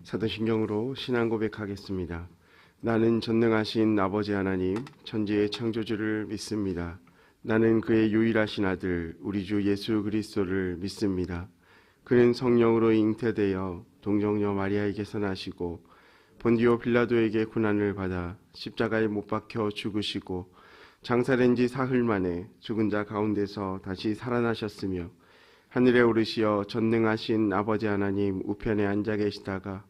사도신경으로 신앙 고백하겠습니다. 나는 전능하신 아버지 하나님, 천지의 창조주를 믿습니다. 나는 그의 유일하신 아들, 우리 주 예수 그리스도를 믿습니다. 그는 성령으로 잉태되어 동정녀 마리아에게서 나시고 본디오 빌라도에게 고난을 받아 십자가에 못 박혀 죽으시고 장사된 지 사흘 만에 죽은 자 가운데서 다시 살아나셨으며 하늘에 오르시어 전능하신 아버지 하나님 우편에 앉아 계시다가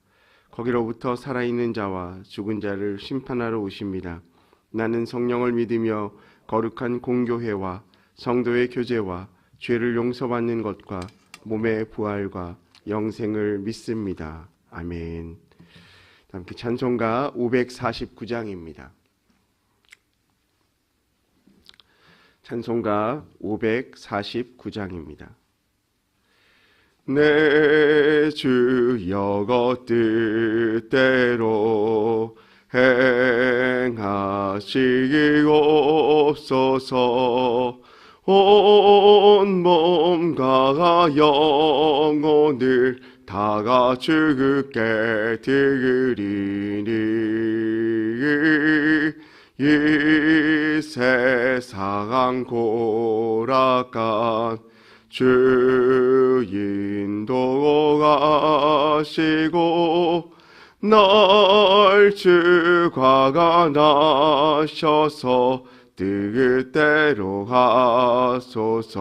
거기로부터 살아있는 자와 죽은 자를 심판하러 오십니다. 나는 성령을 믿으며 거룩한 공교회와 성도의 교제와 죄를 용서받는 것과 몸의 부활과 영생을 믿습니다. 아멘. 함께 찬송가 549장입니다. 찬송가 549장입니다. 내 주여 뜻대로 행하시옵소서. 온 몸과 영혼을 다가 주께 드리니 이 세상 고락간 주 인도하시고 날 주가가 나셔서 뜻대로 하소서.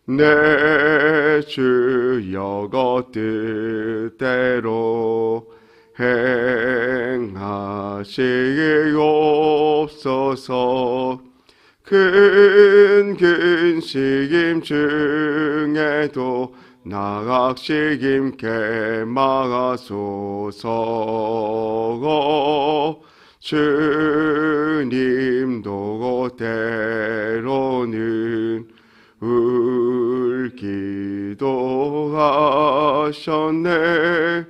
내 주여 뜻대로 행하시옵소서. 큰 시김 중에도 낙식임께 막하소서. 주님도 때로는 울기도 하셨네.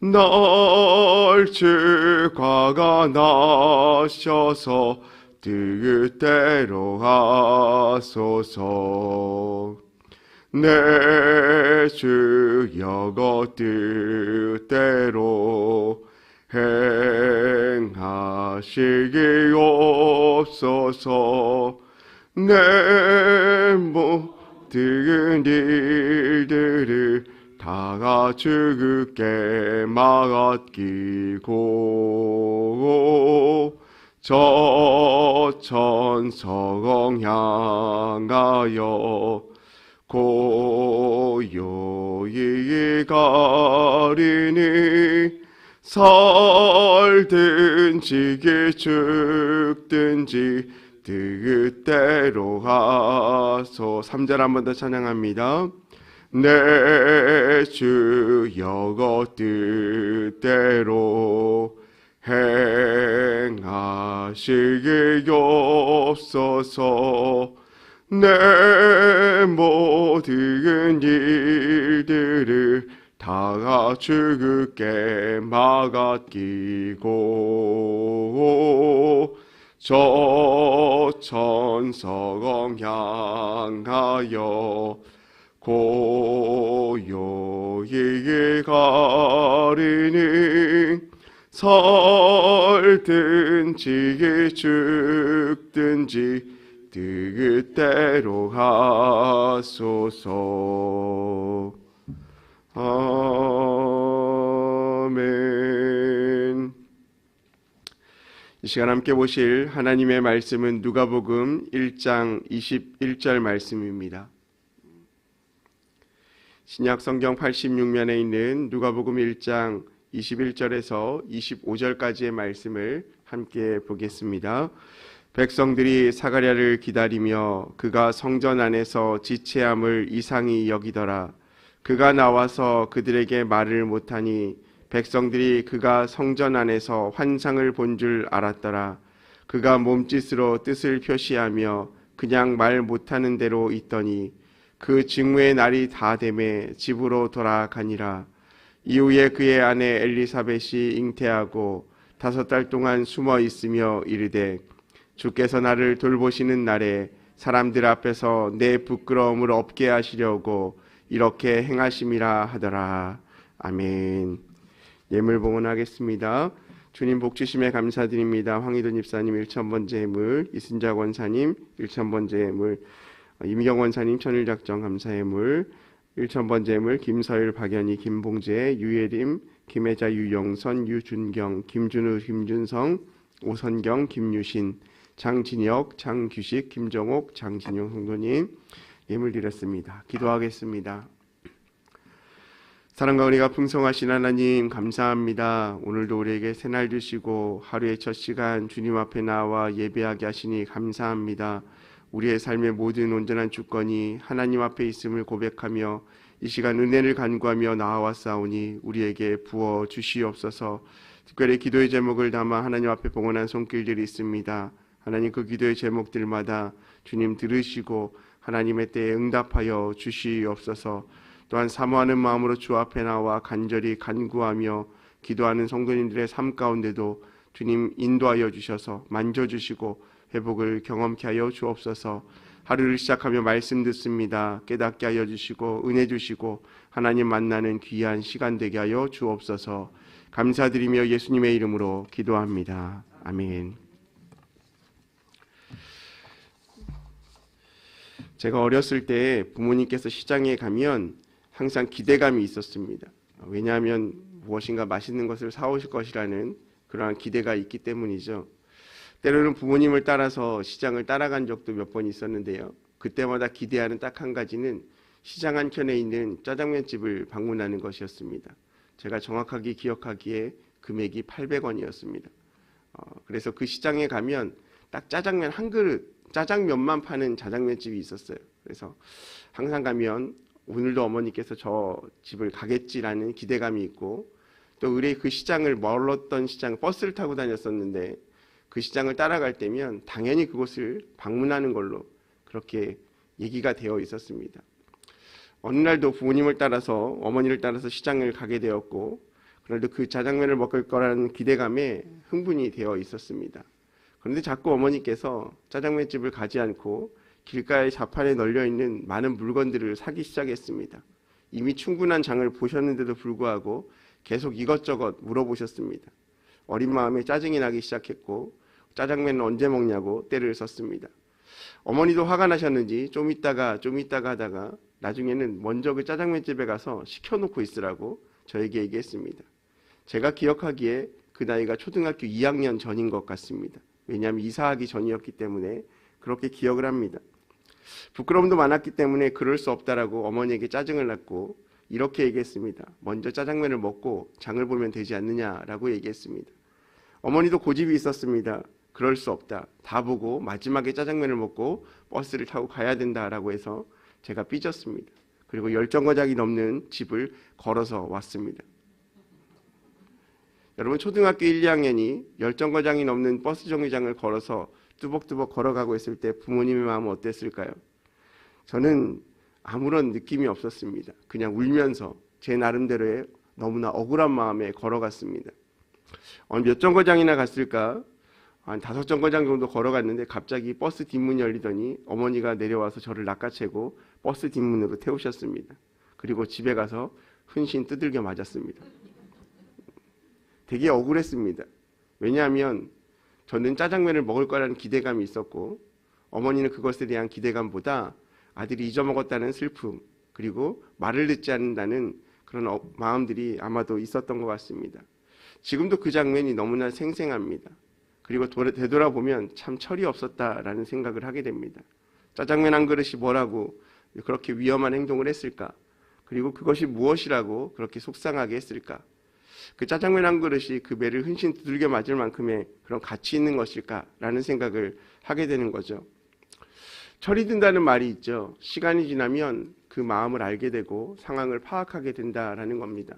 날 주가가 나셔서 뜻대로 하소서. 내 주여 뜻대로 행하시옵소서. 내 모든 일들을 다가 주께 맡기고 저 천성 향하여 고요히 가리니 살든지 죽든지 뜻대로 하소. 3절 한 번 더 찬양합니다. 내 주여 뜻대로 행하시옵소서. 내 모든 일들을 다가 주께 맡기고 저 천성 향하여 고요히 가리니 살든지 죽든지 뜻대로 하소서. 아멘. 이 시간 함께 보실 하나님의 말씀은 누가복음 1장 21절 말씀입니다. 신약 성경 86면에 있는 누가복음 1장 21절에서 25절까지의 말씀을 함께 보겠습니다. 백성들이 사가랴를 기다리며 그가 성전 안에서 지체함을 이상히 여기더라. 그가 나와서 그들에게 말을 못하니 백성들이 그가 성전 안에서 환상을 본 줄 알았더라. 그가 몸짓으로 뜻을 표시하며 그냥 말 못하는 대로 있더니 그 직무의 날이 다 되매 집으로 돌아가니라. 이후에 그의 아내 엘리사벳이 잉태하고 5달 동안 숨어 있으며 이르되 주께서 나를 돌보시는 날에 사람들 앞에서 내 부끄러움을 없게 하시려고 이렇게 행하심이라 하더라. 아멘. 예물 봉헌하겠습니다. 주님 복 주심에 감사드립니다. 황희돈 집사님 1000번째 예물, 이순자 권사님 1000번째 예물, 이미경 권사님 천일작정 감사예물 1000번째 예물, 김서일, 박연희, 김봉재, 유예림, 김혜자, 유영선, 유준경, 김준우, 김준성, 오선경, 김유신, 장진혁, 장규식, 김정옥, 장진용 성도님 예물 드렸습니다. 기도하겠습니다. 사랑과 은혜가 풍성하신 하나님 감사합니다. 오늘도 우리에게 새날 주시고 하루의 첫 시간 주님 앞에 나와 예배하게 하시니 감사합니다. 우리의 삶의 모든 온전한 주권이 하나님 앞에 있음을 고백하며 이 시간 은혜를 간구하며 나아왔사오니 우리에게 부어 주시옵소서. 특별히 기도의 제목을 담아 하나님 앞에 봉헌한 손길들이 있습니다. 하나님 그 기도의 제목들마다 주님 들으시고 하나님의 때에 응답하여 주시옵소서. 또한 사모하는 마음으로 주 앞에 나와 간절히 간구하며 기도하는 성도님들의 삶 가운데도 주님 인도하여 주셔서 만져주시고 회복을 경험케 하여 주옵소서. 하루를 시작하며 말씀 듣습니다. 깨닫게 하여 주시고 은혜 주시고 하나님 만나는 귀한 시간 되게 하여 주옵소서. 감사드리며 예수님의 이름으로 기도합니다. 아멘. 제가 어렸을 때 부모님께서 시장에 가면 항상 기대감이 있었습니다. 왜냐하면 무엇인가 맛있는 것을 사오실 것이라는 그러한 기대가 있기 때문이죠. 때로는 부모님을 따라서 시장을 따라간 적도 몇 번 있었는데요. 그때마다 기대하는 딱 한 가지는 시장 한켠에 있는 짜장면집을 방문하는 것이었습니다. 제가 정확하게 기억하기에 금액이 800원이었습니다. 그래서 그 시장에 가면 딱 짜장면 한 그릇, 짜장면만 파는 짜장면집이 있었어요. 그래서 항상 가면 오늘도 어머니께서 저 집을 가겠지라는 기대감이 있고, 또 의뢰 그 시장을 멀었던 시장 버스를 타고 다녔었는데 그 시장을 따라갈 때면 당연히 그곳을 방문하는 걸로 그렇게 얘기가 되어 있었습니다. 어느 날도 부모님을 따라서 어머니를 따라서 시장을 가게 되었고, 그런데 그 짜장면을 먹을 거라는 기대감에 흥분이 되어 있었습니다. 그런데 자꾸 어머니께서 짜장면집을 가지 않고 길가에 자판에 널려있는 많은 물건들을 사기 시작했습니다. 이미 충분한 장을 보셨는데도 불구하고 계속 이것저것 물어보셨습니다. 어린 마음에 짜증이 나기 시작했고 짜장면은 언제 먹냐고 떼를 썼습니다. 어머니도 화가 나셨는지 좀 있다가 하다가 나중에는 먼저 그 짜장면집에 가서 시켜놓고 있으라고 저에게 얘기했습니다. 제가 기억하기에 그 나이가 초등학교 2학년 전인 것 같습니다. 왜냐하면 이사하기 전이었기 때문에 그렇게 기억을 합니다. 부끄러움도 많았기 때문에 그럴 수 없다라고 어머니에게 짜증을 냈고 이렇게 얘기했습니다. 먼저 짜장면을 먹고 장을 보면 되지 않느냐라고 얘기했습니다. 어머니도 고집이 있었습니다. 그럴 수 없다. 다 보고 마지막에 짜장면을 먹고 버스를 타고 가야 된다라고 해서 제가 삐졌습니다. 그리고 열정거장이 넘는 집을 걸어서 왔습니다. 여러분, 초등학교 1, 2학년이 열정거장이 넘는 버스 정류장을 걸어서 뚜벅뚜벅 걸어가고 있을 때 부모님의 마음은 어땠을까요? 저는 아무런 느낌이 없었습니다. 그냥 울면서 제 나름대로의 너무나 억울한 마음에 걸어갔습니다. 몇 정거장이나 갔을까? 한 5정거장 정도 걸어갔는데 갑자기 버스 뒷문이 열리더니 어머니가 내려와서 저를 낚아채고 버스 뒷문으로 태우셨습니다. 그리고 집에 가서 훈신 두들겨 맞았습니다. 되게 억울했습니다. 왜냐하면 저는 짜장면을 먹을 거라는 기대감이 있었고 어머니는 그것에 대한 기대감보다 아들이 잊어먹었다는 슬픔, 그리고 말을 듣지 않는다는 그런 마음들이 아마도 있었던 것 같습니다. 지금도 그 장면이 너무나 생생합니다. 그리고 되돌아보면 참 철이 없었다라는 생각을 하게 됩니다. 짜장면 한 그릇이 뭐라고 그렇게 위험한 행동을 했을까? 그리고 그것이 무엇이라고 그렇게 속상하게 했을까? 그 짜장면 한 그릇이 그 배를 흔신 두들겨 맞을 만큼의 그런 가치 있는 것일까라는 생각을 하게 되는 거죠. 철이 든다는 말이 있죠. 시간이 지나면 그 마음을 알게 되고 상황을 파악하게 된다라는 겁니다.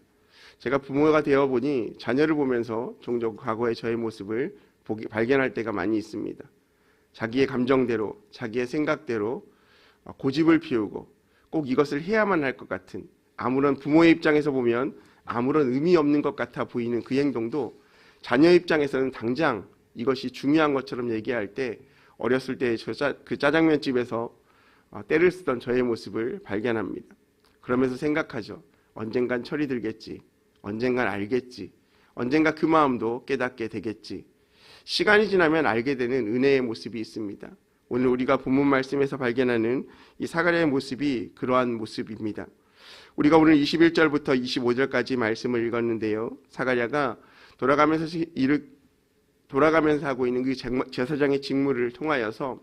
제가 부모가 되어보니 자녀를 보면서 종종 과거의 저의 모습을 발견할 때가 많이 있습니다. 자기의 감정대로, 자기의 생각대로 고집을 피우고 꼭 이것을 해야만 할 것 같은, 아무런 부모의 입장에서 보면 아무런 의미 없는 것 같아 보이는 그 행동도 자녀 입장에서는 당장 이것이 중요한 것처럼 얘기할 때 어렸을 때 그 짜장면집에서 때를 쓰던 저의 모습을 발견합니다. 그러면서 생각하죠. 언젠간 철이 들겠지. 언젠간 알겠지. 언젠가 그 마음도 깨닫게 되겠지. 시간이 지나면 알게 되는 은혜의 모습이 있습니다. 오늘 우리가 본문 말씀에서 발견하는 이 사가랴의 모습이 그러한 모습입니다. 우리가 오늘 21절부터 25절까지 말씀을 읽었는데요. 사가랴가 돌아가면서 하고 있는 그 제사장의 직무를 통하여서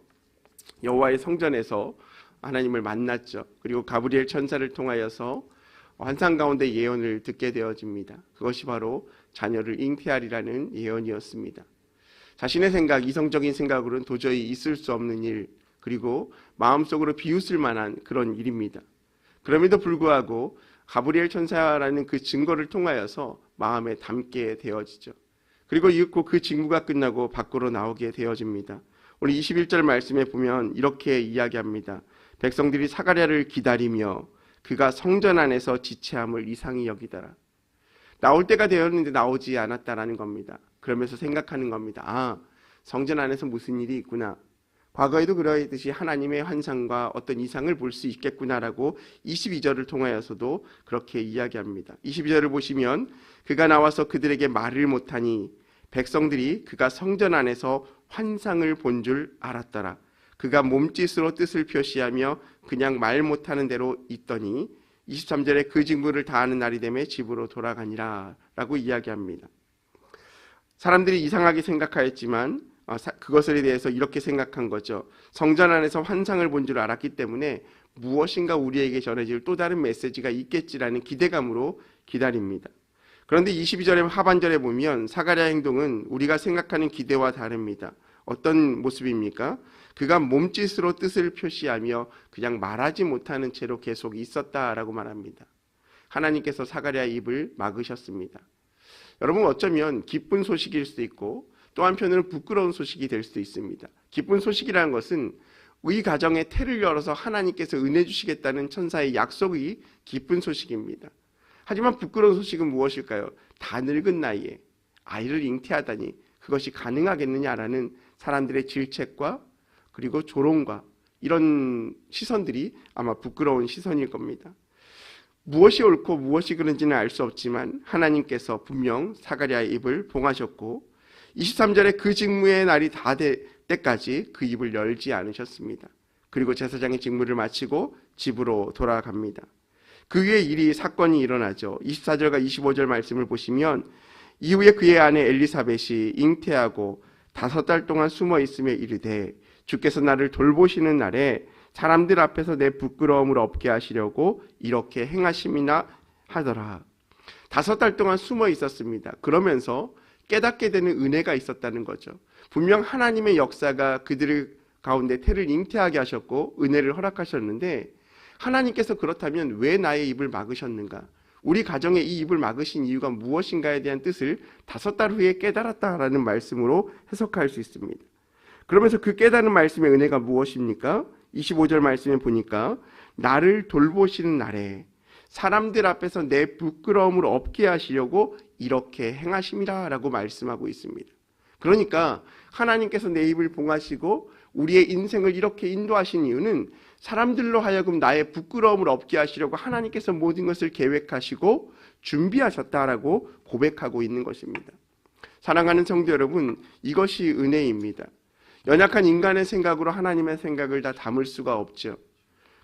여호와의 성전에서 하나님을 만났죠. 그리고 가브리엘 천사를 통하여서 환상 가운데 예언을 듣게 되어집니다. 그것이 바로 자녀를 잉태하리라는 예언이었습니다. 자신의 생각, 이성적인 생각으로는 도저히 있을 수 없는 일, 그리고 마음속으로 비웃을 만한 그런 일입니다. 그럼에도 불구하고 가브리엘 천사라는 그 증거를 통하여서 마음에 담게 되어지죠. 그리고 그 직무가 끝나고 밖으로 나오게 되어집니다. 오늘 21절 말씀에 보면 이렇게 이야기합니다. 백성들이 사가랴를 기다리며 그가 성전 안에서 지체함을 이상히 여기더라. 나올 때가 되었는데 나오지 않았다라는 겁니다. 그러면서 생각하는 겁니다. 아, 성전 안에서 무슨 일이 있구나. 과거에도 그러했듯이 하나님의 환상과 어떤 이상을 볼 수 있겠구나라고 22절을 통하여서도 그렇게 이야기합니다. 22절을 보시면 그가 나와서 그들에게 말을 못하니 백성들이 그가 성전 안에서 환상을 본 줄 알았더라. 그가 몸짓으로 뜻을 표시하며 그냥 말 못하는 대로 있더니 23절에 그 직무를 다하는 날이 되매 집으로 돌아가니라 라고 이야기합니다. 사람들이 이상하게 생각하였지만 그것에 대해서 이렇게 생각한 거죠. 성전 안에서 환상을 본 줄 알았기 때문에 무엇인가 우리에게 전해질 또 다른 메시지가 있겠지라는 기대감으로 기다립니다. 그런데 22절의 하반절에 보면 사가랴 행동은 우리가 생각하는 기대와 다릅니다. 어떤 모습입니까? 그가 몸짓으로 뜻을 표시하며 그냥 말하지 못하는 채로 계속 있었다라고 말합니다. 하나님께서 사가랴의 입을 막으셨습니다. 여러분, 어쩌면 기쁜 소식일 수도 있고 또 한편으로는 부끄러운 소식이 될 수도 있습니다. 기쁜 소식이라는 것은 우리 가정에 태를 열어서 하나님께서 은혜 주시겠다는 천사의 약속이 기쁜 소식입니다. 하지만 부끄러운 소식은 무엇일까요? 다 늙은 나이에 아이를 잉태하다니 그것이 가능하겠느냐라는 사람들의 질책과 그리고 조롱과 이런 시선들이 아마 부끄러운 시선일 겁니다. 무엇이 옳고 무엇이 그른지는 알 수 없지만 하나님께서 분명 사가랴의 입을 봉하셨고 23절에 그 직무의 날이 다 될 때까지 그 입을 열지 않으셨습니다. 그리고 제사장의 직무를 마치고 집으로 돌아갑니다. 그 후에 사건이 일어나죠. 24절과 25절 말씀을 보시면 이후에 그의 아내 엘리사벳이 잉태하고 5달 동안 숨어 있으며 이르되 주께서 나를 돌보시는 날에 사람들 앞에서 내 부끄러움을 없게 하시려고 이렇게 행하심이나 하더라. 5달 동안 숨어 있었습니다. 그러면서 깨닫게 되는 은혜가 있었다는 거죠. 분명 하나님의 역사가 그들 가운데 태를 잉태하게 하셨고 은혜를 허락하셨는데 하나님께서 그렇다면 왜 나의 입을 막으셨는가? 우리 가정에 이 입을 막으신 이유가 무엇인가에 대한 뜻을 5달 후에 깨달았다라는 말씀으로 해석할 수 있습니다. 그러면서 그 깨닫는 말씀의 은혜가 무엇입니까? 25절 말씀에 보니까 나를 돌보시는 날에 사람들 앞에서 내 부끄러움을 없게 하시려고 이렇게 행하심이라 라고 말씀하고 있습니다. 그러니까 하나님께서 내 입을 봉하시고 우리의 인생을 이렇게 인도하신 이유는 사람들로 하여금 나의 부끄러움을 없게 하시려고 하나님께서 모든 것을 계획하시고 준비하셨다라고 고백하고 있는 것입니다. 사랑하는 성도 여러분, 이것이 은혜입니다. 연약한 인간의 생각으로 하나님의 생각을 다 담을 수가 없죠.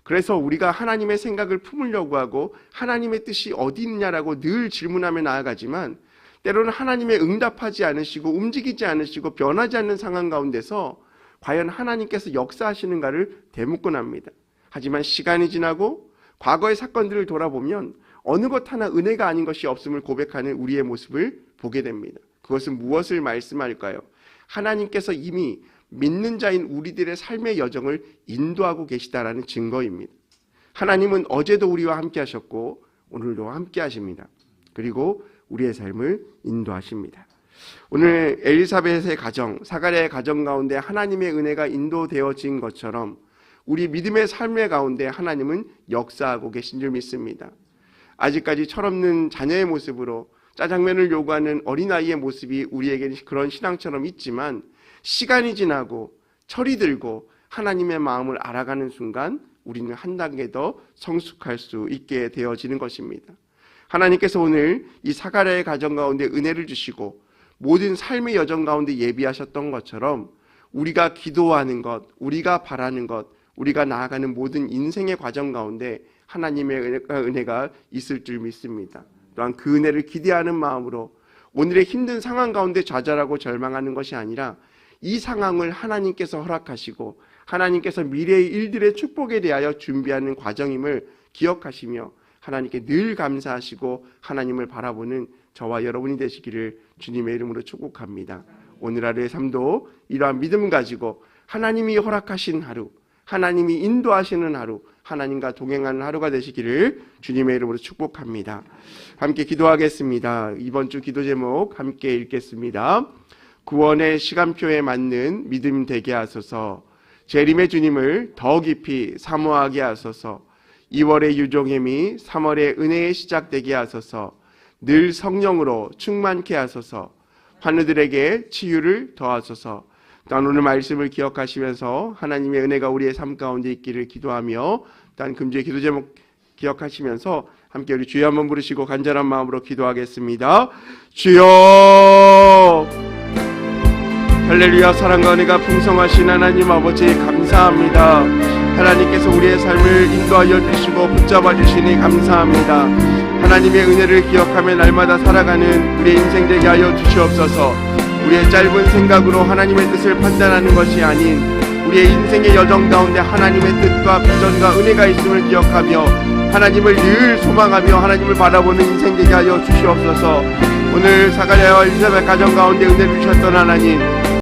그래서 우리가 하나님의 생각을 품으려고 하고 하나님의 뜻이 어디 있느냐라고 늘 질문하며 나아가지만 때로는 하나님의 응답하지 않으시고 움직이지 않으시고 변하지 않는 상황 가운데서 과연 하나님께서 역사하시는가를 되묻곤 합니다. 하지만 시간이 지나고 과거의 사건들을 돌아보면 어느 것 하나 은혜가 아닌 것이 없음을 고백하는 우리의 모습을 보게 됩니다. 그것은 무엇을 말씀할까요? 하나님께서 이미 믿는 자인 우리들의 삶의 여정을 인도하고 계시다라는 증거입니다. 하나님은 어제도 우리와 함께 하셨고 오늘도 함께 하십니다. 그리고 우리의 삶을 인도하십니다. 오늘 엘리사벳의 가정, 사가랴의 가정 가운데 하나님의 은혜가 인도되어진 것처럼 우리 믿음의 삶의 가운데 하나님은 역사하고 계신 줄 믿습니다. 아직까지 철없는 자녀의 모습으로 짜장면을 요구하는 어린아이의 모습이 우리에게는 그런 신앙처럼 있지만 시간이 지나고 철이 들고 하나님의 마음을 알아가는 순간 우리는 한 단계 더 성숙할 수 있게 되어지는 것입니다. 하나님께서 오늘 이 사가랴의 가정 가운데 은혜를 주시고 모든 삶의 여정 가운데 예비하셨던 것처럼 우리가 기도하는 것, 우리가 바라는 것, 우리가 나아가는 모든 인생의 과정 가운데 하나님의 은혜가 있을 줄 믿습니다. 또한 그 은혜를 기대하는 마음으로 오늘의 힘든 상황 가운데 좌절하고 절망하는 것이 아니라 이 상황을 하나님께서 허락하시고 하나님께서 미래의 일들의 축복에 대하여 준비하는 과정임을 기억하시며 하나님께 늘 감사하시고 하나님을 바라보는 저와 여러분이 되시기를 주님의 이름으로 축복합니다. 오늘 하루의 삶도 이러한 믿음 가지고 하나님이 허락하신 하루, 하나님이 인도하시는 하루, 하나님과 동행하는 하루가 되시기를 주님의 이름으로 축복합니다. 함께 기도하겠습니다. 이번 주 기도 제목 함께 읽겠습니다. 구원의 시간표에 맞는 믿음 되게 하소서. 재림의 주님을 더 깊이 사모하게 하소서. 2월의 유종임이 3월의 은혜의 시작되게 하소서. 늘 성령으로 충만케 하소서. 환우들에게 치유를 더하소서. 또한 오늘 말씀을 기억하시면서 하나님의 은혜가 우리의 삶 가운데 있기를 기도하며 또한 금주의 기도 제목 기억하시면서 함께 우리 주여 한번 부르시고 간절한 마음으로 기도하겠습니다. 주여, 할렐루야. 사랑과 은혜가 풍성하신 하나님 아버지 감사합니다. 하나님께서 우리의 삶을 인도하여 주시고 붙잡아 주시니 감사합니다. 하나님의 은혜를 기억하며 날마다 살아가는 우리의 인생 되게 하여 주시옵소서. 우리의 짧은 생각으로 하나님의 뜻을 판단하는 것이 아닌 우리의 인생의 여정 가운데 하나님의 뜻과 비전과 은혜가 있음을 기억하며 하나님을 늘 소망하며 하나님을 바라보는 인생 되게 하여 주시옵소서. 오늘 사가랴와 엘리사벳 가정 가운데 은혜를 주셨던 하나님,